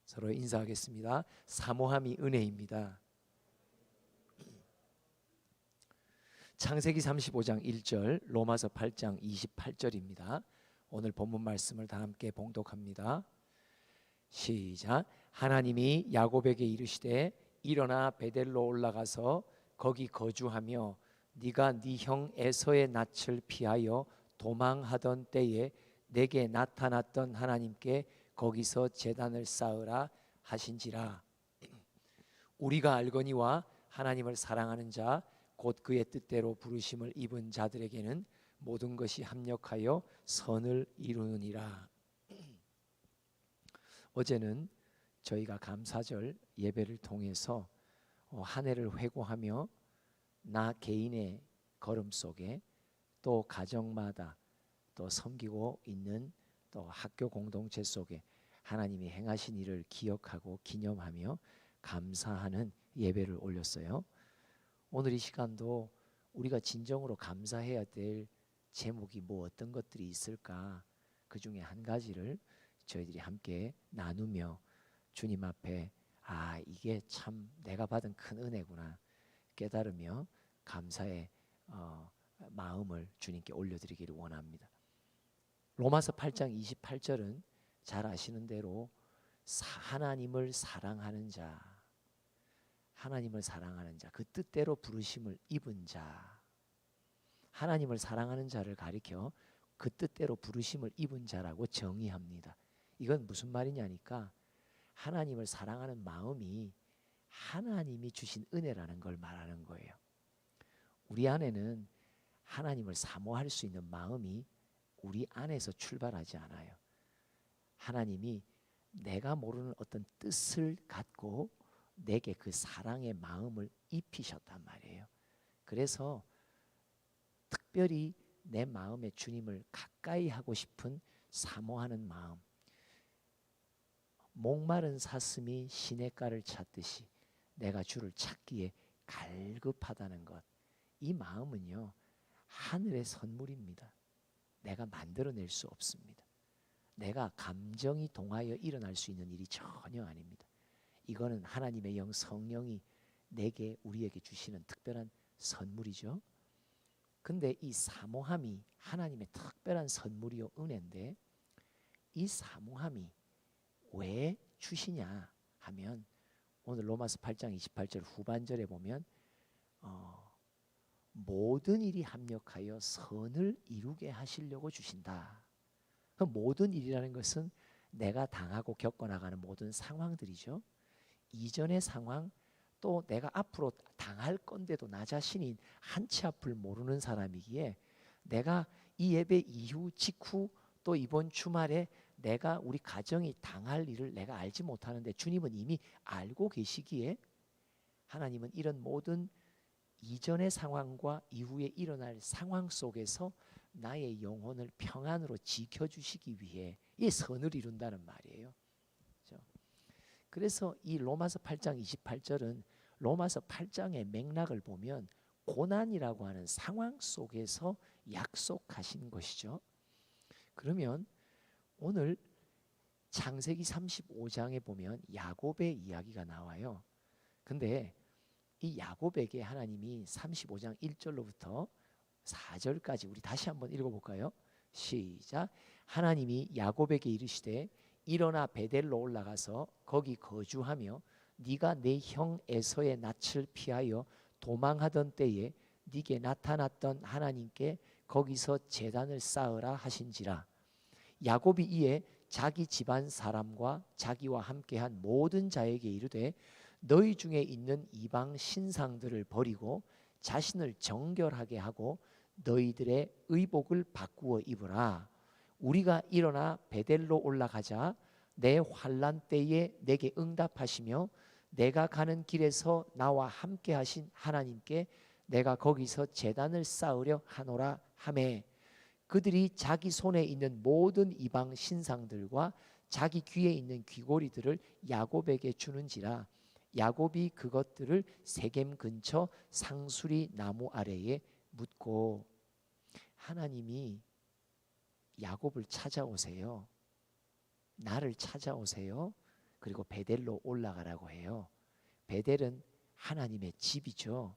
서로 인사하겠습니다. 사모함이 은혜입니다. 창세기 35장 1절, 로마서 8장 28절입니다. 오늘 본문 말씀을 다 함께 봉독합니다. 시작. 하나님이 야곱에게 이르시되 일어나 베델로 올라가서 거기 거주하며 네가 네 형 에서의 낯을 피하여 도망하던 때에 내게 나타났던 하나님께 거기서 제단을 쌓으라 하신지라. 우리가 알거니와 하나님을 사랑하는 자 곧 그의 뜻대로 부르심을 입은 자들에게는 모든 것이 합력하여 선을 이루느니라. 어제는 저희가 감사절 예배를 통해서 한 해를 회고하며 나 개인의 걸음 속에 또 가정마다 또 섬기고 있는 또 학교 공동체 속에 하나님이 행하신 일을 기억하고 기념하며 감사하는 예배를 올렸어요. 오늘 이 시간도 우리가 진정으로 감사해야 될 제목이 뭐 어떤 것들이 있을까? 그 중에 한 가지를 저희들이 함께 나누며 주님 앞에 이게 참 내가 받은 큰 은혜구나 깨달으며 감사의 마음을 주님께 올려드리기를 원합니다. 로마서 8장 28절은 잘 아시는 대로 하나님을 사랑하는 자, 하나님을 사랑하는 자, 그 뜻대로 부르심을 입은 자, 하나님을 사랑하는 자를 가리켜 그 뜻대로 부르심을 입은 자라고 정의합니다. 이건 무슨 말이냐니까 하나님을 사랑하는 마음이 하나님이 주신 은혜라는 걸 말하는 거예요. 우리 안에는 하나님을 사모할 수 있는 마음이 우리 안에서 출발하지 않아요. 하나님이 내가 모르는 어떤 뜻을 갖고 내게 그 사랑의 마음을 입히셨단 말이에요. 그래서 특별히 내 마음에 주님을 가까이 하고 싶은 사모하는 마음, 목마른 사슴이 시냇가를 찾듯이 내가 주를 찾기에 갈급하다는 것, 이 마음은요 하늘의 선물입니다. 내가 만들어낼 수 없습니다. 내가 감정이 동하여 일어날 수 있는 일이 전혀 아닙니다. 이거는 하나님의 영 성령이 내게 우리에게 주시는 특별한 선물이죠. 근데 이 사모함이 하나님의 특별한 선물이요 은혜인데 이 사모함이 왜 주시냐 하면 오늘 로마서 8장 28절 후반절에 보면 모든 일이 합력하여 선을 이루게 하시려고 주신다. 그 모든 일이라는 것은 내가 당하고 겪어나가는 모든 상황들이죠. 이전의 상황 또 내가 앞으로 당할 건데도 나 자신이 한치 앞을 모르는 사람이기에 내가 이 예배 이후 직후 또 이번 주말에 내가 우리 가정이 당할 일을 내가 알지 못하는데 주님은 이미 알고 계시기에 하나님은 이런 모든 이전의 상황과 이후에 일어날 상황 속에서 나의 영혼을 평안으로 지켜주시기 위해 이 선을 이룬다는 말이에요. 그래서 이 로마서 8장 28절은 로마서 8장의 맥락을 보면 고난이라고 하는 상황 속에서 약속하신 것이죠. 그러면 오늘 창세기 35장에 보면 야곱의 이야기가 나와요. 근데 이 야곱에게 하나님이 35장 1절로부터 4절까지 우리 다시 한번 읽어볼까요? 시작. 하나님이 야곱에게 이르시되 일어나 베델로 올라가서 거기 거주하며 네가 내 형 에서의 낯을 피하여 도망하던 때에 네게 나타났던 하나님께 거기서 제단을 쌓으라 하신지라. 야곱이 이에 자기 집안 사람과 자기와 함께한 모든 자에게 이르되 너희 중에 있는 이방 신상들을 버리고 자신을 정결하게 하고 너희들의 의복을 바꾸어 입으라. 우리가 일어나 베델로 올라가자. 내 환난 때에 내게 응답하시며 내가 가는 길에서 나와 함께 하신 하나님께 내가 거기서 제단을 쌓으려 하노라 하매 그들이 자기 손에 있는 모든 이방 신상들과 자기 귀에 있는 귀고리들을 야곱에게 주는지라. 야곱이 그것들을 세겜 근처 상수리 나무 아래에 묻고. 하나님이 야곱을 찾아오세요. 나를 찾아오세요. 그리고 베델로 올라가라고 해요. 베델은 하나님의 집이죠.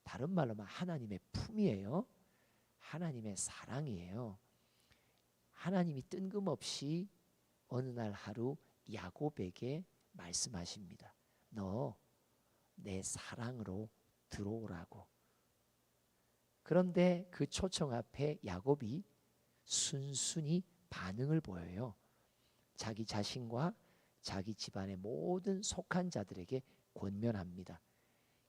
다른 말로 하면 하나님의 품이에요. 하나님의 사랑이에요. 하나님이 뜬금없이 어느 날 하루 야곱에게 말씀하십니다. 너 내 사랑으로 들어오라고. 그런데 그 초청 앞에 야곱이 순순히 반응을 보여요. 자기 자신과 자기 집안의 모든 속한 자들에게 권면합니다.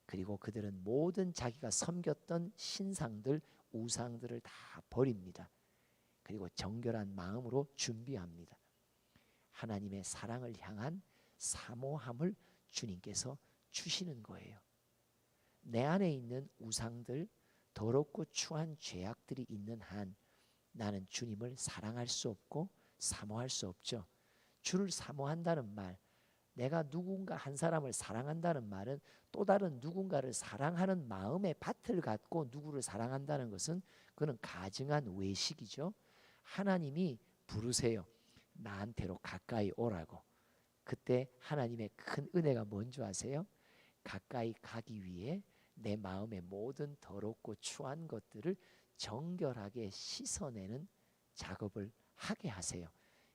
그리고 그들은 모든 자기가 섬겼던 신상들, 우상들을 다 버립니다. 그리고 정결한 마음으로 준비합니다. 하나님의 사랑을 향한 사모함을 주님께서 주시는 거예요. 내 안에 있는 우상들, 더럽고 추한 죄악들이 있는 한 나는 주님을 사랑할 수 없고 사모할 수 없죠. 주를 사모한다는 말, 내가 누군가 한 사람을 사랑한다는 말은 또 다른 누군가를 사랑하는 마음의 밭을 갖고 누구를 사랑한다는 것은 그는 가증한 외식이죠. 하나님이 부르세요. 나한테로 가까이 오라고. 그때 하나님의 큰 은혜가 뭔지 아세요? 가까이 가기 위해 내 마음의 모든 더럽고 추한 것들을 정결하게 씻어내는 작업을 하게 하세요.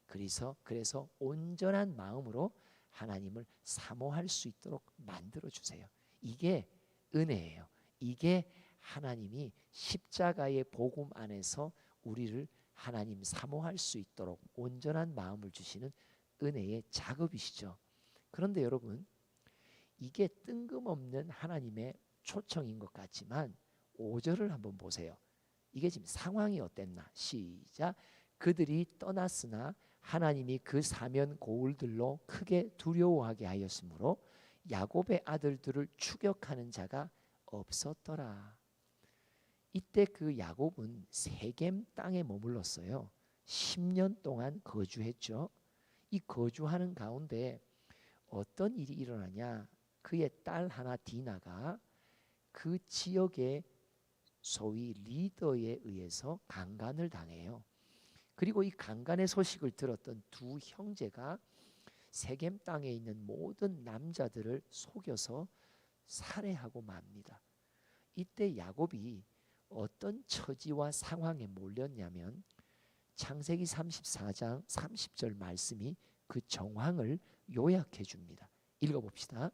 그래서 온전한 마음으로 하나님을 사모할 수 있도록 만들어 주세요. 이게 은혜예요. 이게 하나님이 십자가의 복음 안에서 우리를 하나님 사모할 수 있도록 온전한 마음을 주시는 은혜의 작업이시죠. 그런데 여러분, 이게 뜬금없는 하나님의 초청인 것 같지만 5절을 한번 보세요. 이게 지금 상황이 어땠나? 시작. 그들이 떠났으나 하나님이 그 사면 고울들로 크게 두려워하게 하였으므로 야곱의 아들들을 추격하는 자가 없었더라. 이때 그 야곱은 세겜 땅에 머물렀어요. 10년 동안 거주했죠. 이 거주하는 가운데 어떤 일이 일어나냐? 그의 딸 하나 디나가 그 지역의 소위 리더에 의해서 강간을 당해요. 그리고 이 강간의 소식을 들었던 두 형제가 세겜 땅에 있는 모든 남자들을 속여서 살해하고 맙니다. 이때 야곱이 어떤 처지와 상황에 몰렸냐면 창세기 34장 30절 말씀이 그 정황을 요약해 줍니다. 읽어봅시다.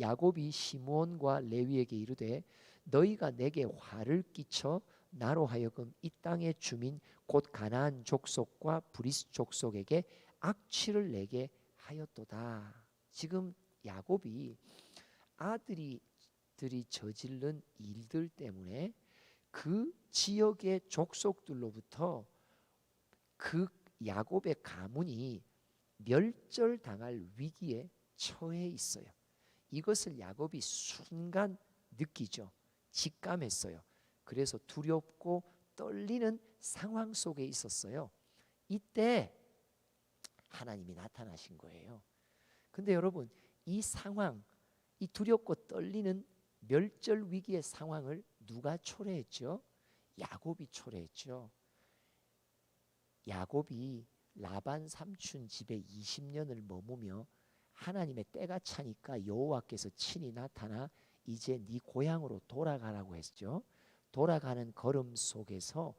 야곱이 시므온과 레위에게 이르되 너희가 내게 화를 끼쳐 나로 하여금 이 땅의 주민 곧 가나안 족속과 브리스 족속에게 악취를 내게 하였도다. 지금 야곱이 아들들이 저지른 일들 때문에 그 지역의 족속들로부터 그 야곱의 가문이 멸절당할 위기에 처해 있어요. 이것을 야곱이 순간 느끼죠. 직감했어요. 그래서 두렵고 떨리는 상황 속에 있었어요. 이때 하나님이 나타나신 거예요. 근데 여러분, 이 상황, 이 두렵고 떨리는 멸절 위기의 상황을 누가 초래했죠? 야곱이 초래했죠. 야곱이 라반 삼촌 집에 20년을 머무며 하나님의 때가 차니까 여호와께서 친히 나타나 이제 네 고향으로 돌아가라고 했죠. 돌아가는 걸음 속에서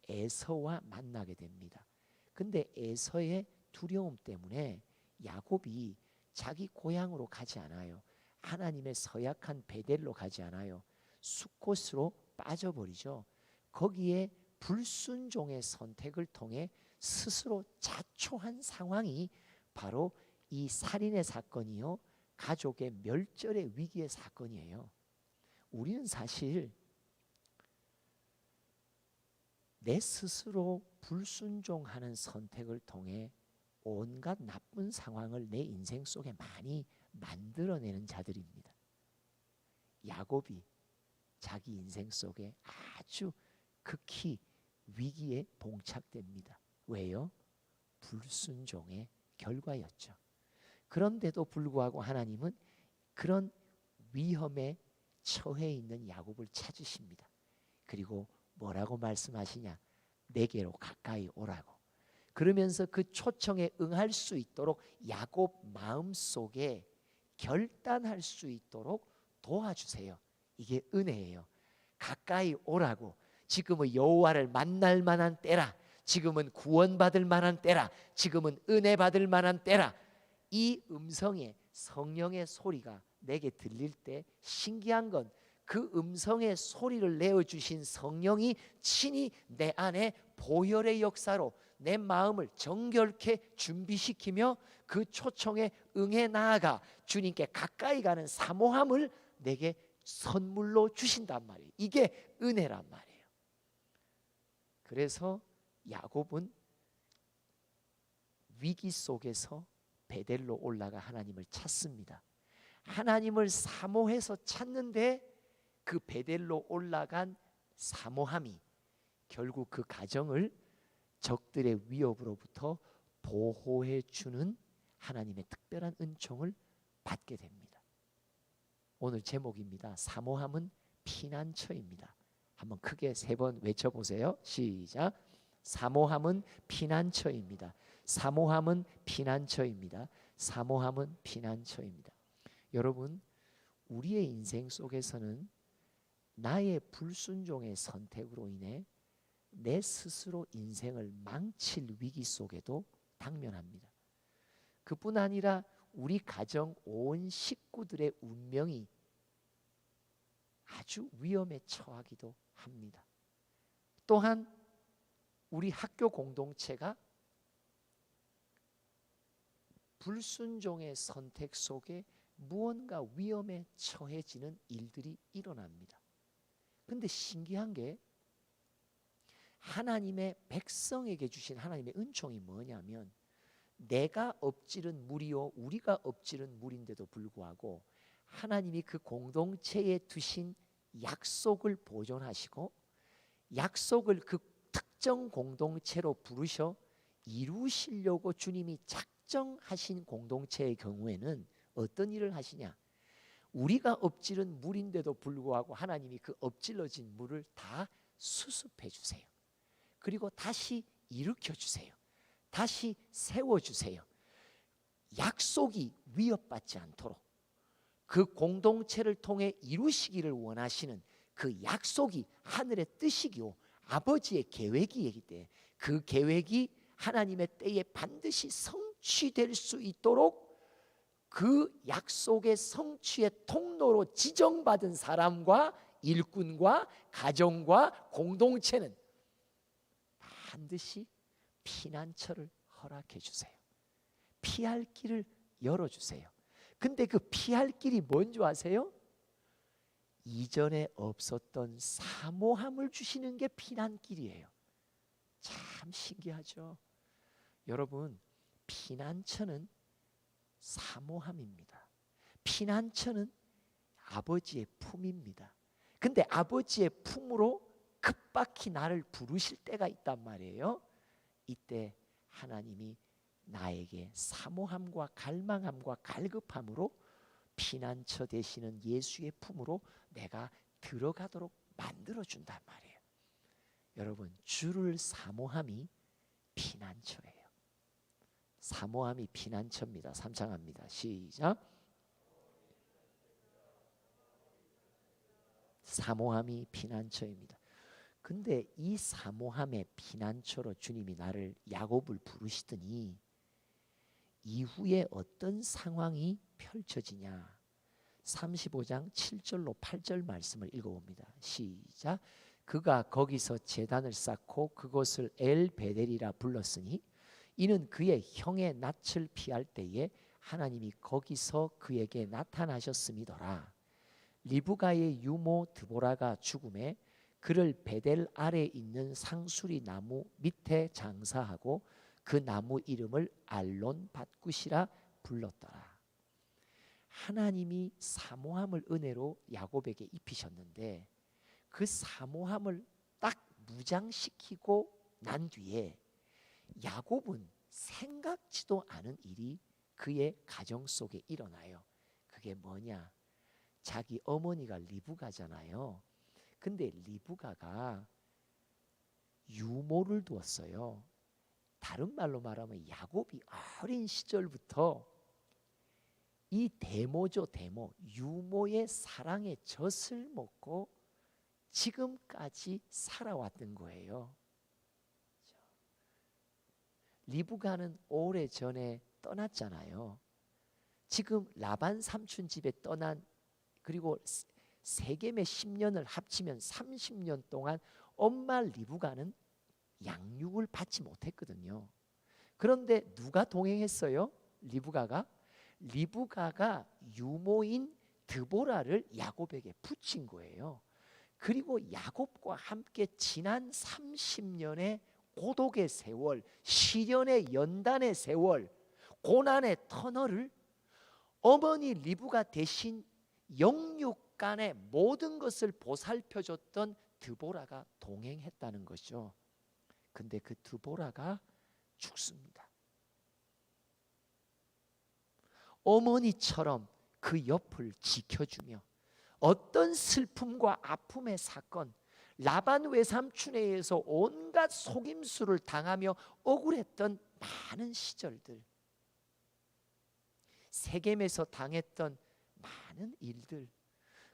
에서와 만나게 됩니다. 근데 에서의 두려움 때문에 야곱이 자기 고향으로 가지 않아요. 하나님의 서약한 베델로 가지 않아요. 숫곳으로 빠져버리죠. 거기에 불순종의 선택을 통해 스스로 자초한 상황이 바로 이 살인의 사건이요, 가족의 멸절의 위기의 사건이에요. 우리는 사실 내 스스로 불순종하는 선택을 통해 온갖 나쁜 상황을 내 인생 속에 많이 만들어내는 자들입니다. 야곱이 자기 인생 속에 아주 극히 위기에 봉착됩니다. 왜요? 불순종의 결과였죠. 그런데도 불구하고 하나님은 그런 위험에 처해 있는 야곱을 찾으십니다. 그리고 뭐라고 말씀하시냐? 내게로 가까이 오라고. 그러면서 그 초청에 응할 수 있도록 야곱 마음속에 결단할 수 있도록 도와주세요. 이게 은혜예요. 가까이 오라고. 지금은 여호와를 만날 만한 때라. 지금은 구원받을 만한 때라. 지금은 은혜 받을 만한 때라. 이 음성에 성령의 소리가 내게 들릴 때 신기한 건 그 음성의 소리를 내어주신 성령이 친히 내 안에 보혈의 역사로 내 마음을 정결케 준비시키며 그 초청에 응해 나아가 주님께 가까이 가는 사모함을 내게 선물로 주신단 말이에요. 이게 은혜란 말이에요. 그래서 야곱은 위기 속에서 베델로 올라가 하나님을 찾습니다. 하나님을 사모해서 찾는데 그 베델로 올라간 사모함이 결국 그 가정을 적들의 위협으로부터 보호해 주는 하나님의 특별한 은총을 받게 됩니다. 오늘 제목입니다. 사모함은 피난처입니다. 한번 크게 3번 외쳐보세요. 시작. 사모함은 피난처입니다. 사모함은 피난처입니다. 사모함은 피난처입니다. 여러분, 우리의 인생 속에서는 나의 불순종의 선택으로 인해 내 스스로 인생을 망칠 위기 속에도 당면합니다. 그뿐 아니라 우리 가정 온 식구들의 운명이 아주 위험에 처하기도 합니다. 또한 우리 학교 공동체가 불순종의 선택 속에 무언가 위험에 처해지는 일들이 일어납니다. 근데 신기한 게 하나님의 백성에게 주신 하나님의 은총이 뭐냐면 내가 엎지른 물이요 우리가 엎지른 물인데도 불구하고 하나님이 그 공동체에 두신 약속을 보존하시고 약속을 그 특정 공동체로 부르셔 이루시려고 주님이 작정하신 공동체의 경우에는 어떤 일을 하시냐? 우리가 엎지른 물인데도 불구하고 하나님이 그 엎질러진 물을 다 수습해 주세요. 그리고 다시 일으켜 주세요. 다시 세워 주세요. 약속이 위협받지 않도록 그 공동체를 통해 이루시기를 원하시는 그 약속이 하늘의 뜻이기요 아버지의 계획이기 때문에 그 계획이 하나님의 때에 반드시 성취될 수 있도록 그 약속의 성취의 통로로 지정받은 사람과 일꾼과 가정과 공동체는 반드시 피난처를 허락해 주세요. 피할 길을 열어주세요. 근데 그 피할 길이 뭔지 아세요? 이전에 없었던 사모함을 주시는 게 피난길이에요. 참 신기하죠? 여러분, 피난처는 사모함입니다. 피난처는 아버지의 품입니다. 근데 아버지의 품으로 급박히 나를 부르실 때가 있단 말이에요. 이때 하나님이 나에게 사모함과 갈망함과 갈급함으로 피난처 되시는 예수의 품으로 내가 들어가도록 만들어준단 말이에요. 여러분, 주를 사모함이 피난처예요. 사모함이 피난처입니다. 3장 합니다. 시작. 사모함이 피난처입니다. 근데 이 사모함의 피난처로 주님이 나를 야곱을 부르시더니 이후에 어떤 상황이 펼쳐지냐? 35장 7절로 8절 말씀을 읽어봅니다. 시작. 그가 거기서 제단을 쌓고 그곳을 엘베델이라 불렀으니 이는 그의 형의 낯을 피할 때에 하나님이 거기서 그에게 나타나셨음이더라. 리브가의 유모 드보라가 죽음에 그를 베델 아래 있는 상수리 나무 밑에 장사하고 그 나무 이름을 알론 밧굿이라 불렀더라. 하나님이 사모함을 은혜로 야곱에게 입히셨는데 그 사모함을 딱 무장시키고 난 뒤에 야곱은 생각지도 않은 일이 그의 가정 속에 일어나요. 그게 뭐냐? 자기 어머니가 리브가잖아요. 근데 리브가가 유모를 두었어요. 다른 말로 말하면 야곱이 어린 시절부터 이 데모죠, 데모, 유모의 사랑의 젖을 먹고 지금까지 살아왔던 거예요. 리브가는 오래전에 떠났잖아요. 지금 라반 삼촌 집에 떠난, 그리고 세겜의 10년을 합치면 30년 동안 엄마 리브가는 양육을 받지 못했거든요. 그런데 누가 동행했어요? 리브가가 유모인 드보라를 야곱에게 붙인 거예요. 그리고 야곱과 함께 지난 30년의 고독의 세월, 시련의 연단의 세월, 고난의 터널을 어머니 리브가 대신 영육간의 모든 것을 보살펴줬던 드보라가 동행했다는 거죠. 근데 그 드보라가 죽습니다. 어머니처럼 그 옆을 지켜주며 어떤 슬픔과 아픔의 사건, 라반 외삼촌에 의해서 온갖 속임수를 당하며 억울했던 많은 시절들, 세겜에서 당했던 많은 일들,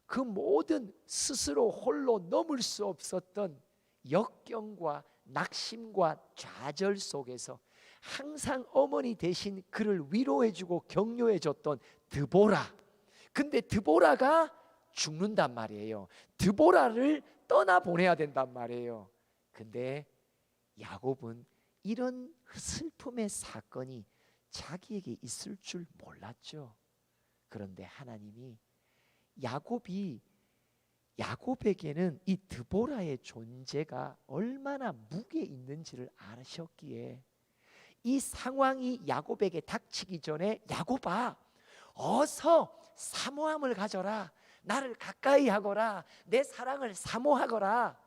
그 모든 스스로 홀로 넘을 수 없었던 역경과 낙심과 좌절 속에서 항상 어머니 대신 그를 위로해주고 격려해줬던 드보라. 근데 드보라가 죽는단 말이에요. 드보라를 떠나보내야 된단 말이에요. 근데 야곱은 이런 슬픔의 사건이 자기에게 있을 줄 몰랐죠. 그런데 하나님이 야곱에게는 이 드보라의 존재가 얼마나 무게 있는지를 아셨기에 이 상황이 야곱에게 닥치기 전에 야곱아, 어서 사모함을 가져라. 나를 가까이 하거라. 내 사랑을 사모하거라.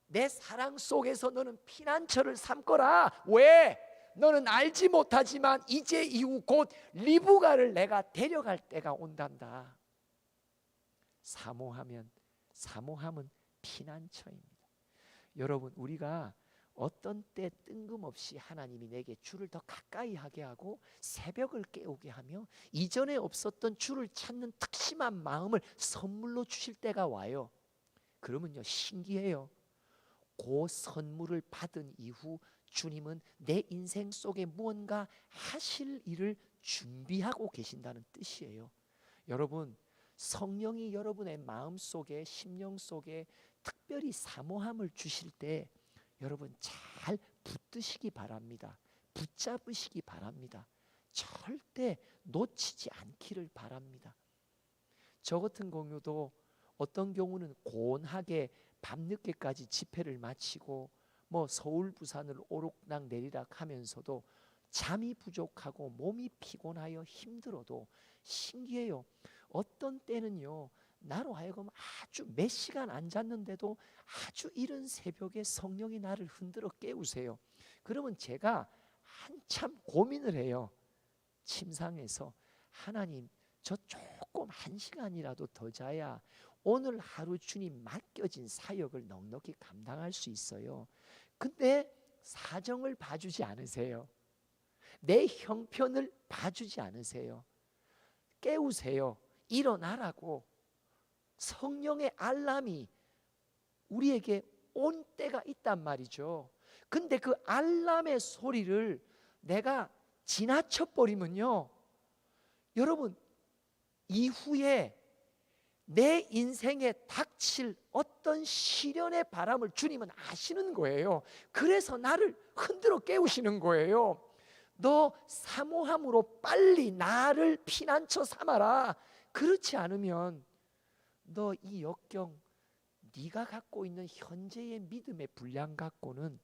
내 사랑 속에서 너는 피난처를 삼거라. 왜? 너는 알지 못하지만 이제 이후 곧 리브가를 내가 데려갈 때가 온단다. 사모함은 피난처입니다. 여러분, 우리가 어떤 때 뜬금없이 하나님이 내게 주를 더 가까이 하게 하고 새벽을 깨우게 하며 이전에 없었던 주를 찾는 특심한 마음을 선물로 주실 때가 와요. 그러면요, 신기해요. 그 선물을 받은 이후 주님은 내 인생 속에 무언가 하실 일을 준비하고 계신다는 뜻이에요. 여러분, 성령이 여러분의 마음 속에, 심령 속에 특별히 사모함을 주실 때 여러분 잘 붙드시기 바랍니다. 붙잡으시기 바랍니다. 절대 놓치지 않기를 바랍니다. 저 같은 경우도 어떤 경우는 고온하게 밤늦게까지 집회를 마치고 뭐 서울 부산을 오르락 내리락 하면서도 잠이 부족하고 몸이 피곤하여 힘들어도 신기해요. 어떤 때는요, 나로 하여금 아주 몇 시간 안 잤는데도 아주 이른 새벽에 성령이 나를 흔들어 깨우세요. 그러면 제가 한참 고민을 해요. 침상에서 하나님, 저 조금 1시간이라도 더 자야 오늘 하루 주님 맡겨진 사역을 넉넉히 감당할 수 있어요. 근데 사정을 봐주지 않으세요. 내 형편을 봐주지 않으세요. 깨우세요. 일어나라고. 성령의 알람이 우리에게 온 때가 있단 말이죠. 근데 그 알람의 소리를 내가 지나쳐 버리면요, 여러분 이후에 내 인생에 닥칠 어떤 시련의 바람을 주님은 아시는 거예요. 그래서 나를 흔들어 깨우시는 거예요. 너 사모함으로 빨리 나를 피난처 삼아라. 그렇지 않으면 너 이 역경, 네가 갖고 있는 현재의 믿음의 분량 갖고는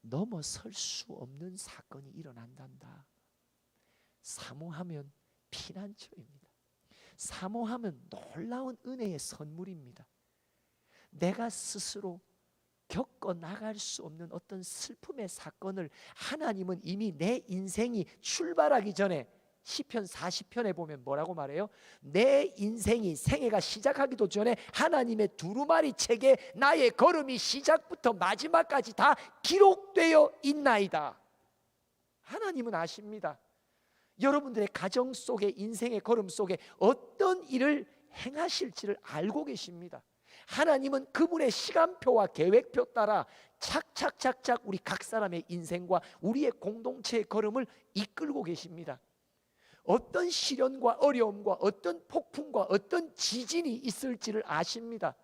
넘어설 수 없는 사건이 일어난단다. 사모하면 피난처입니다. 사모하면 놀라운 은혜의 선물입니다. 내가 스스로 겪어 나갈 수 없는 어떤 슬픔의 사건을 하나님은 이미 내 인생이 출발하기 전에 시편 40편에 보면 뭐라고 말해요? 내 인생이 생애가 시작하기도 전에 하나님의 두루마리 책에 나의 걸음이 시작부터 마지막까지 다 기록되어 있나이다. 하나님은 아십니다. 여러분들의 가정 속에, 인생의 걸음 속에 어떤 일을 행하실지를 알고 계십니다. 하나님은 그분의 시간표와 계획표 따라 착착착착 우리 각 사람의 인생과 우리의 공동체의 걸음을 이끌고 계십니다. 어떤 시련과 어려움과 어떤 폭풍과 어떤 지진이 있을지를 아십니다.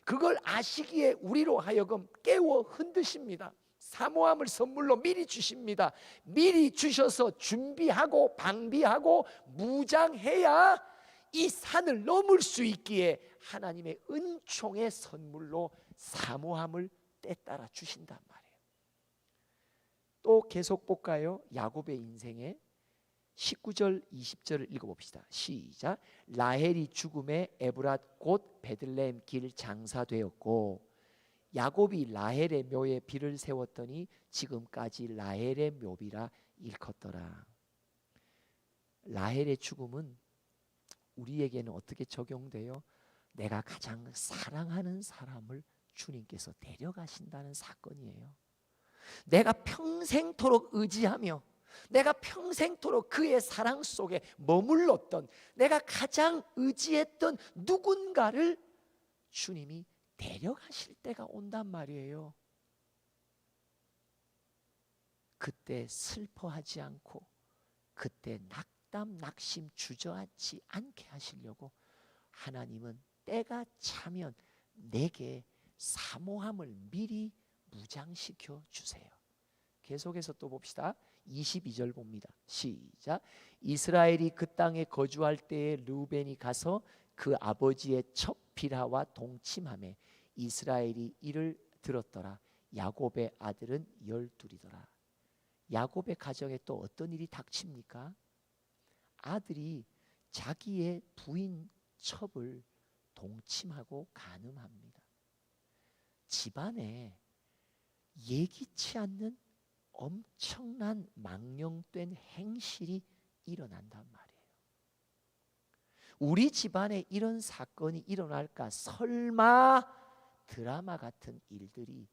그걸 아시기에 우리로 하여금 깨워 흔드십니다. 사모함을 선물로 미리 주십니다. 미리 주셔서 준비하고 방비하고 무장해야 이 산을 넘을 수 있기에 하나님의 은총의 선물로 사모함을 때따라 주신단 말이에요. 또 계속 볼까요? 야곱의 인생에 19절 20절을 읽어봅시다. 시작. 라헬이 죽음에 에브랏 곧 베들레헴 길 장사되었고 야곱이 라헬의 묘에 비를 세웠더니 지금까지 라헬의 묘비라 일컫더라. 라헬의 죽음은 우리에게는 어떻게 적용돼요? 내가 가장 사랑하는 사람을 주님께서 데려가신다는 사건이에요. 내가 평생토록 의지하며 내가 평생토록 그의 사랑 속에 머물렀던, 내가 가장 의지했던 누군가를 주님이 데려가실 때가 온단 말이에요. 그때 슬퍼하지 않고 그때 낙담 낙심 주저앉지 않게 하시려고 하나님은 때가 차면 내게 사모함을 미리 무장시켜 주세요. 계속해서 또 봅시다. 22절 봅니다. 시작. 이스라엘이 그 땅에 거주할 때에 르우벤이 가서 그 아버지의 첫 빌하와 동침하매 이스라엘이 이를 들었더라. 야곱의 아들은 12이더라. 야곱의 가정에 또 어떤 일이 닥칩니까? 아들이 자기의 부인 첩을 동침하고 간음합니다. 집안에 예기치 않는 엄청난 망령된 행실이 일어난단 말이에요. 우리 집안에 이런 사건이 일어날까? 설마 드라마 같은 일들이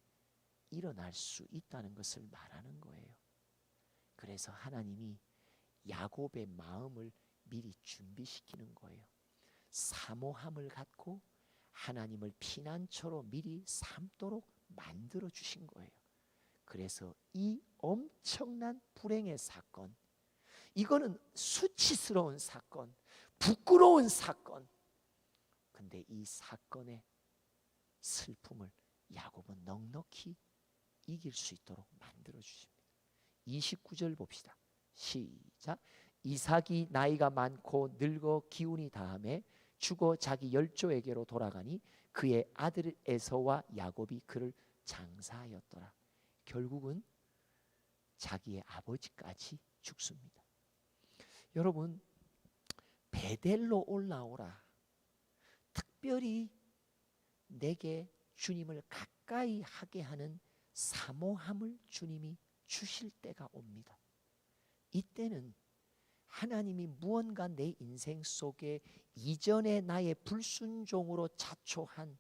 일어날 수 있다는 것을 말하는 거예요. 그래서 하나님이 야곱의 마음을 미리 준비시키는 거예요. 사모함을 갖고 하나님을 피난처로 미리 삼도록 만들어 주신 거예요. 그래서 이 엄청난 불행의 사건, 이거는 수치스러운 사건, 부끄러운 사건, 근데 이 사건의 슬픔을 야곱은 넉넉히 이길 수 있도록 만들어 주십니다. 29절 봅시다. 시작. 이삭이 나이가 많고 늙어 기운이 다함에 죽어 자기 열조에게로 돌아가니 그의 아들 에서와 야곱이 그를 장사하였더라. 결국은 자기의 아버지까지 죽습니다. 여러분, 베델로 올라오라. 특별히 내게 주님을 가까이 하게 하는 사모함을 주님이 주실 때가 옵니다. 이때는 하나님이 무언가 내 인생 속에 이전에 나의 불순종으로 자초한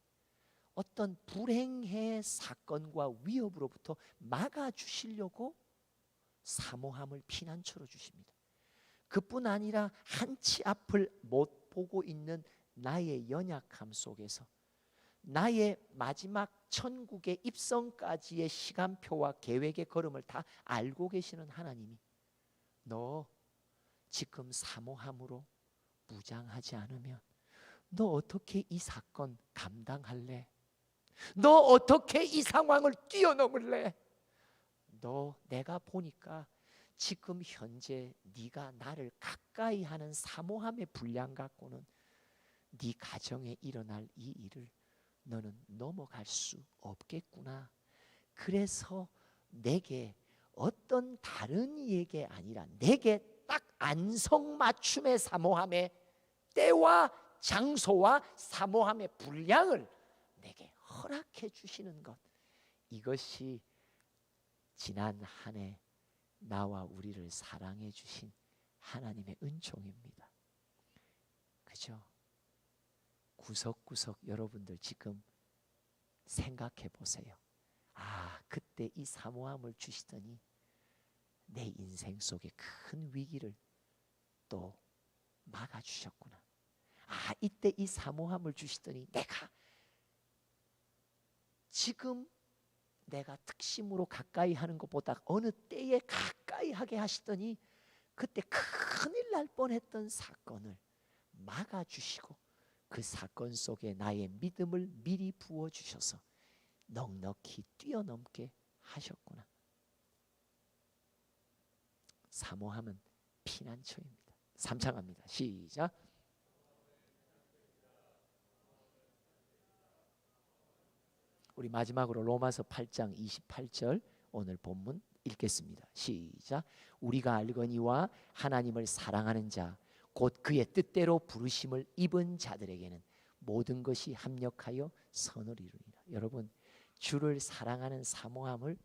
어떤 불행의 사건과 위협으로부터 막아주시려고 사모함을 피난처로 주십니다. 그뿐 아니라 한치 앞을 못 보고 있는 나의 연약함 속에서 나의 마지막 천국의 입성까지의 시간표와 계획의 걸음을 다 알고 계시는 하나님이 너 지금 사모함으로 무장하지 않으면 너 어떻게 이 사건 감당할래? 너 어떻게 이 상황을 뛰어넘을래? 너 내가 보니까 지금 현재 네가 나를 가까이 하는 사모함의 분량 갖고는 네 가정에 일어날 이 일을 너는 넘어갈 수 없겠구나. 그래서 내게 어떤 다른 이에게 아니라 내게 딱 안성맞춤의 사모함의 때와 장소와 사모함의 분량을 내게 허락해 주시는 것, 이것이 지난 한 해 나와 우리를 사랑해 주신 하나님의 은총입니다. 그죠? 구석구석 여러분들 지금 생각해 보세요. 아, 그때 이 사모함을 주시더니 내 인생 속에 큰 위기를 또 막아주셨구나. 이때 이 사모함을 주시더니 내가 지금 내가 특심으로 가까이 하는 것보다 어느 때에 가까이 하게 하시더니 그때 큰일 날 뻔했던 사건을 막아주시고 그 사건 속에 나의 믿음을 미리 부어주셔서 넉넉히 뛰어넘게 하셨구나. 사모함은 피난처입니다. 3장 합니다. 시작. 우리 마지막으로 로마서 8장 28절 오늘 본문 읽겠습니다. 시작. 우리가 알거니와 하나님을 사랑하는 자 곧 그의 뜻대로 부르심을 입은 자들에게는 모든 것이 합력하여 선을 이루니라. 여러분, 주를 사랑하는 사모함을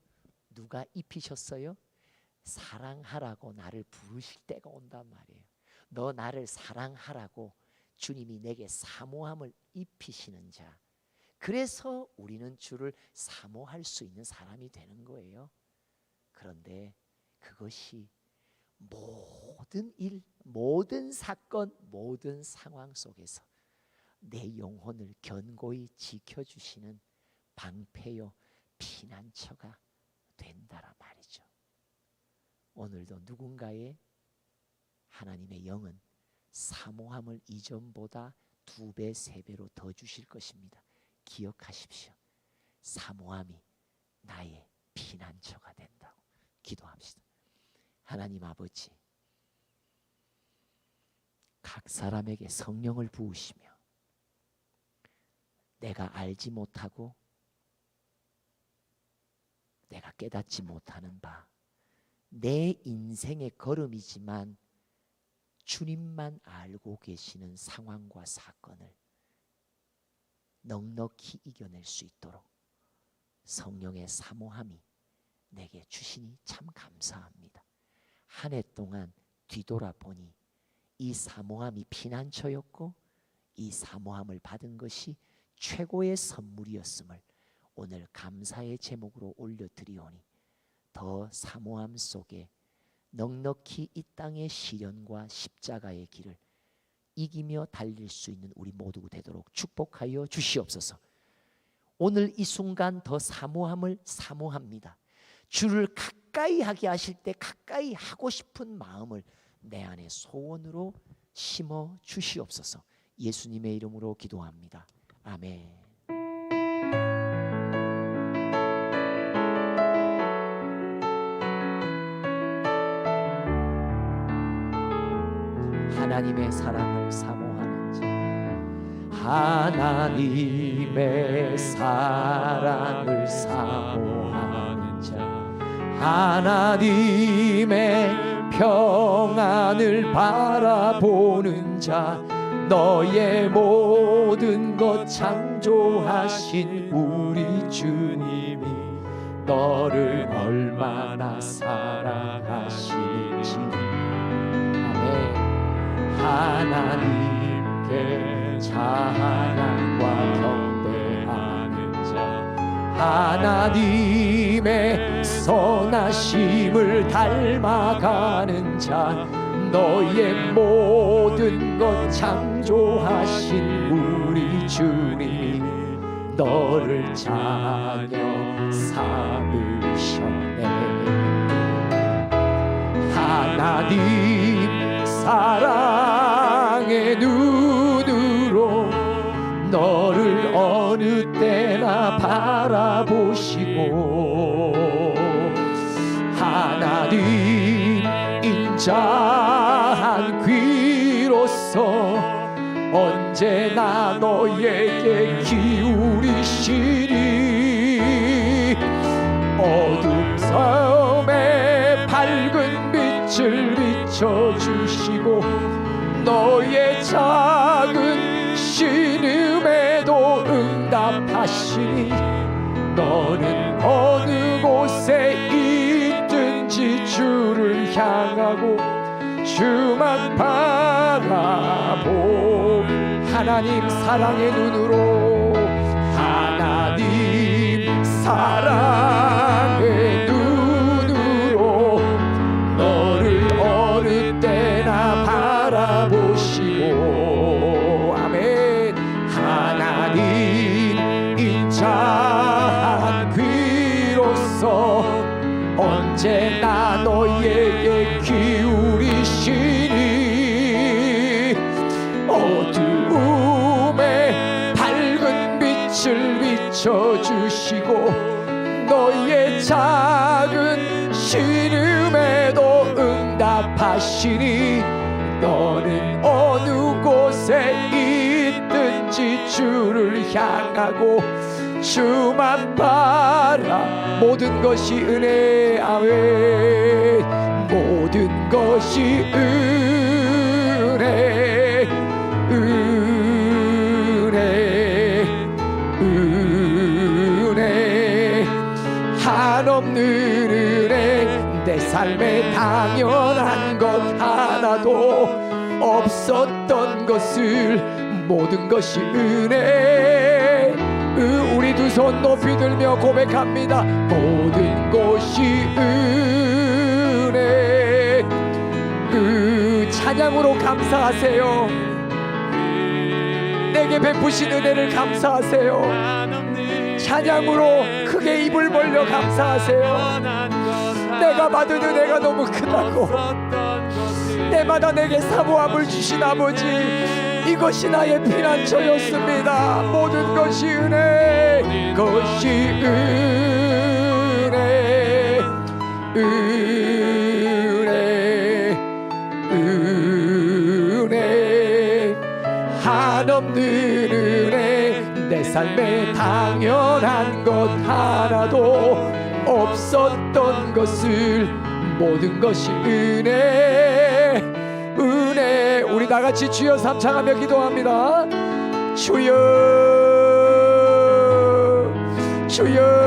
누가 입히셨어요? 사랑하라고 나를 부르실 때가 온단 말이에요. 너 나를 사랑하라고 주님이 내게 사모함을 입히시는 자, 그래서 우리는 주를 사모할 수 있는 사람이 되는 거예요. 그런데 그것이 모든 일, 모든 사건, 모든 상황 속에서 내 영혼을 견고히 지켜주시는 방패요 피난처가 된다라 말이죠. 오늘도 누군가의 하나님의 영은 사모함을 이전보다 2배, 3배로 더 주실 것입니다. 기억하십시오. 사모함이 나의 피난처가 된다고 기도합시다. 하나님 아버지, 각 사람에게 성령을 부으시며 내가 알지 못하고 내가 깨닫지 못하는 바, 내 인생의 걸음이지만 주님만 알고 계시는 상황과 사건을 넉넉히 이겨낼 수 있도록 성령의 사모함이 내게 주시니 참 감사합니다. 한 해 동안 뒤돌아보니 이 사모함이 피난처였고 이 사모함을 받은 것이 최고의 선물이었음을 오늘 감사의 제목으로 올려드리오니 더 사모함 속에 넉넉히 이 땅의 시련과 십자가의 길을 이기며 달릴 수 있는 우리 모두 되도록 축복하여 주시옵소서. 오늘 이 순간 더 사모함을 사모합니다. 주를 가까이 하게 하실 때 가까이 하고 싶은 마음을 내 안에 소원으로 심어 주시옵소서. 예수님의 이름으로 기도합니다. 아멘. 하나님의 사랑을 사모하는 자, 하나님의 사랑을 사모하는 자, 하나님의 평안을 바라보는 자, 너의 모든 것 창조하신 우리 주님이 너를 얼마나 사랑하시는지. 아멘. 하나님께 찬양과 경배하는 자, 하나님의 선하심을 닮아가는 자, 너의 모든 것 창조하신 우리 주님이 너를 자녀 삼으셨네. 하나님 사랑의 눈으로 너를 어느 때나 바라보시고, 하나님 인자한 귀로서 언제나 너에게 기울이시니, 어둠 섬에 밝은 빛을 비춰주시고 너의 작은 신음에도 응답하시니, 너는 어느 곳에 있든지 주를 향하고 주만 바라보. 하나님 사랑의 눈으로, 하나님 사랑의 눈으로 작은 신음에도 응답하시니 너는 어느 곳에 있든지 주를 향하고 주만 바라. 모든 것이 은혜. 아멘. 모든 것이 은혜, 은혜, 은혜. 한없는 은혜. 내 삶에 당연한 것 하나도 없었던 것을 모든 것이 은혜. 우리 두 손 높이 들며 고백합니다. 모든 것이 은혜. 찬양으로 감사하세요. 내게 베푸신 은혜를 감사하세요. 찬양으로 크게 입을 벌려 감사하세요. 내가 받은 은혜가 너무 크다고, 때마다 내게 사모함을 주신 아버지, 이것이 나의 피난처였습니다. 모든 것이 은혜, 것이 은혜, 은혜, 은혜. 한없는 은혜. 내 삶에 당연한 것 하나도 없었던 것을 모든 것이 은혜, 은혜. 우리 다같이 주여 삼창하며 기도합니다. 주여, 주여.